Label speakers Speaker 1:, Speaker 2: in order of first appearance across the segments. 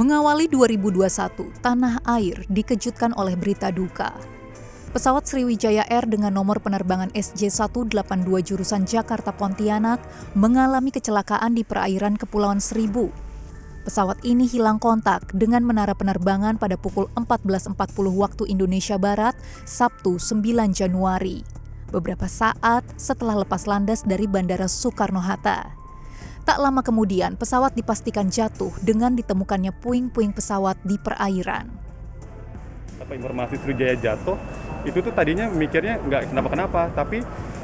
Speaker 1: Mengawali 2021, tanah air dikejutkan oleh berita duka. Pesawat Sriwijaya Air dengan nomor penerbangan SJ182 jurusan Jakarta Pontianak mengalami kecelakaan di perairan Kepulauan Seribu. Pesawat ini hilang kontak dengan menara penerbangan pada pukul 14.40 waktu Indonesia Barat, Sabtu 9 Januari. Beberapa saat setelah lepas landas dari Bandara Soekarno-Hatta. Tak lama kemudian, pesawat dipastikan jatuh dengan ditemukannya puing-puing pesawat di perairan.
Speaker 2: Informasi Sriwijaya jatuh, itu tuh tadinya mikirnya nggak kenapa-kenapa, tapi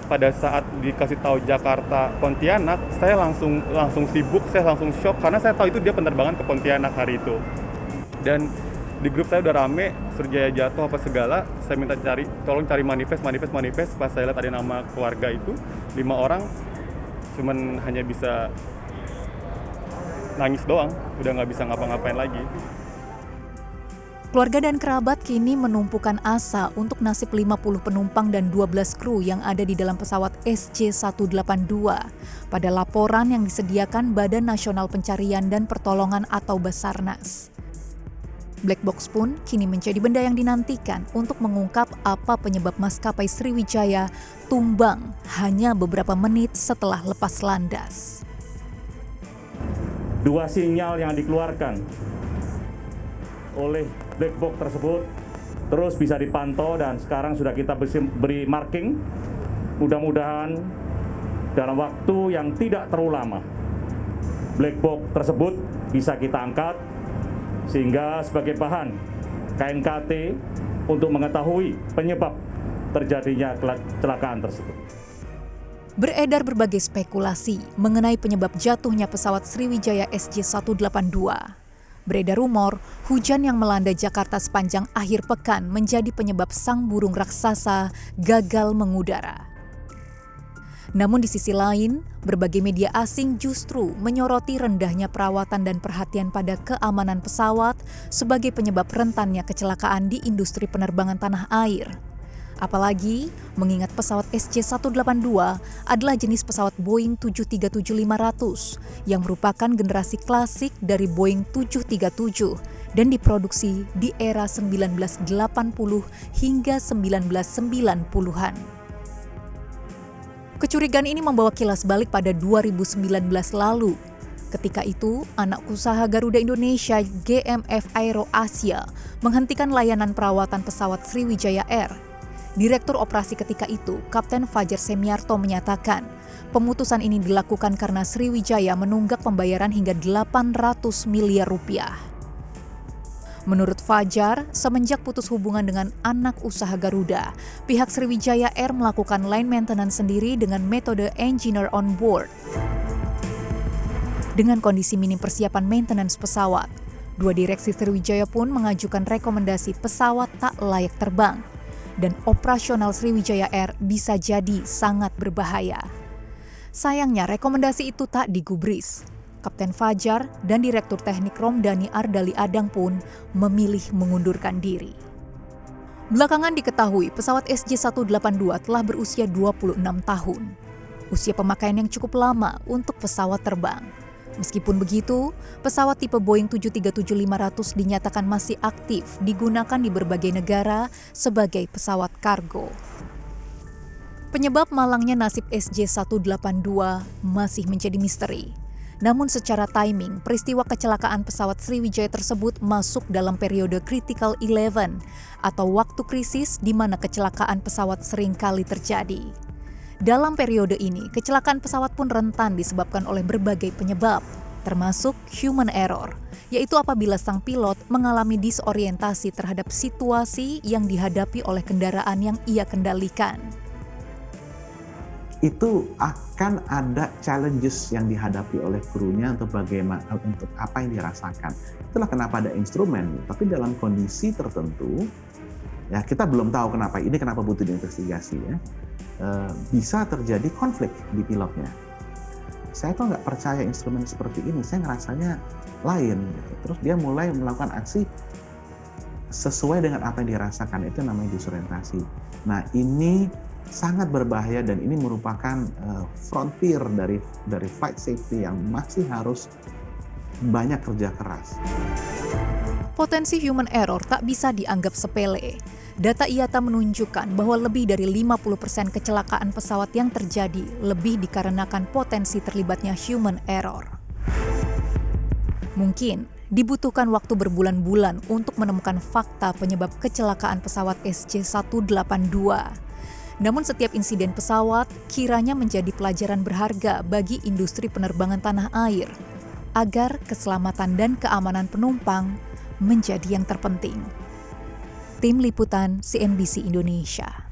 Speaker 2: pada saat dikasih tahu Jakarta Pontianak, saya langsung sibuk, saya langsung shock karena saya tahu itu dia penerbangan ke Pontianak hari itu. Dan di grup saya udah rame, Sriwijaya jatuh apa segala, saya minta tolong cari manifest. Pas saya lihat ada nama keluarga itu, 5 orang, cuman hanya bisa nangis doang, udah nggak bisa ngapa-ngapain lagi.
Speaker 1: Keluarga dan kerabat kini menumpukan asa untuk nasib 50 penumpang dan 12 kru yang ada di dalam pesawat SJ182 pada laporan yang disediakan Badan Nasional Pencarian dan Pertolongan atau Basarnas. Black box pun kini menjadi benda yang dinantikan untuk mengungkap apa penyebab maskapai Sriwijaya tumbang hanya beberapa menit setelah lepas landas.
Speaker 3: 2 sinyal yang dikeluarkan oleh black box tersebut terus bisa dipantau dan sekarang sudah kita beri marking. Mudah-mudahan dalam waktu yang tidak terlalu lama black box tersebut bisa kita angkat sehingga sebagai bahan KNKT untuk mengetahui penyebab terjadinya kecelakaan tersebut.
Speaker 1: Beredar berbagai spekulasi mengenai penyebab jatuhnya pesawat Sriwijaya SJ182. Beredar rumor, hujan yang melanda Jakarta sepanjang akhir pekan menjadi penyebab sang burung raksasa gagal mengudara. Namun di sisi lain, berbagai media asing justru menyoroti rendahnya perawatan dan perhatian pada keamanan pesawat sebagai penyebab rentannya kecelakaan di industri penerbangan tanah air. Apalagi mengingat pesawat SJ182 adalah jenis pesawat Boeing 737-500 yang merupakan generasi klasik dari Boeing 737 dan diproduksi di era 1980 hingga 1990-an. Kecurigaan ini membawa kilas balik pada 2019 lalu. Ketika itu, anak usaha Garuda Indonesia GMF Aero Asia menghentikan layanan perawatan pesawat Sriwijaya Air. Direktur operasi ketika itu, Kapten Fajar Semiarto menyatakan, pemutusan ini dilakukan karena Sriwijaya menunggak pembayaran hingga 800 miliar rupiah. Menurut Fajar, semenjak putus hubungan dengan anak usaha Garuda, pihak Sriwijaya Air melakukan line maintenance sendiri dengan metode engineer on board. Dengan kondisi minim persiapan maintenance pesawat, 2 direksi Sriwijaya pun mengajukan rekomendasi pesawat tak layak terbang. Dan operasional Sriwijaya Air bisa jadi sangat berbahaya. Sayangnya rekomendasi itu tak digubris. Kapten Fajar dan Direktur Teknik Romdani Ardali Adang pun memilih mengundurkan diri. Belakangan diketahui pesawat SJ182 telah berusia 26 tahun. Usia pemakaian yang cukup lama untuk pesawat terbang. Meskipun begitu, pesawat tipe Boeing 737-500 dinyatakan masih aktif digunakan di berbagai negara sebagai pesawat kargo. Penyebab malangnya nasib SJ182 masih menjadi misteri. Namun secara timing, peristiwa kecelakaan pesawat Sriwijaya tersebut masuk dalam periode Critical 11 atau waktu krisis di mana kecelakaan pesawat seringkali terjadi. Dalam periode ini, kecelakaan pesawat pun rentan disebabkan oleh berbagai penyebab, termasuk human error, yaitu apabila sang pilot mengalami disorientasi terhadap situasi yang dihadapi oleh kendaraan yang ia kendalikan.
Speaker 4: Itu akan ada challenges yang dihadapi oleh krunya untuk apa yang dirasakan. Itulah kenapa ada instrumen, tapi dalam kondisi tertentu, ya kita belum tahu kenapa butuh diinvestigasi ya. Bisa terjadi konflik di pilotnya. Saya tuh nggak percaya instrumen seperti ini, saya ngerasanya lain. Gitu. Terus dia mulai melakukan aksi sesuai dengan apa yang dirasakan, itu namanya disorientasi. Nah ini sangat berbahaya dan ini merupakan frontier dari flight safety yang masih harus banyak kerja keras.
Speaker 1: Potensi human error tak bisa dianggap sepele. Data IATA menunjukkan bahwa lebih dari 50% kecelakaan pesawat yang terjadi lebih dikarenakan potensi terlibatnya human error. Mungkin dibutuhkan waktu berbulan-bulan untuk menemukan fakta penyebab kecelakaan pesawat SJ182. Namun setiap insiden pesawat kiranya menjadi pelajaran berharga bagi industri penerbangan tanah air, agar keselamatan dan keamanan penumpang menjadi yang terpenting. Tim Liputan CNBC Indonesia.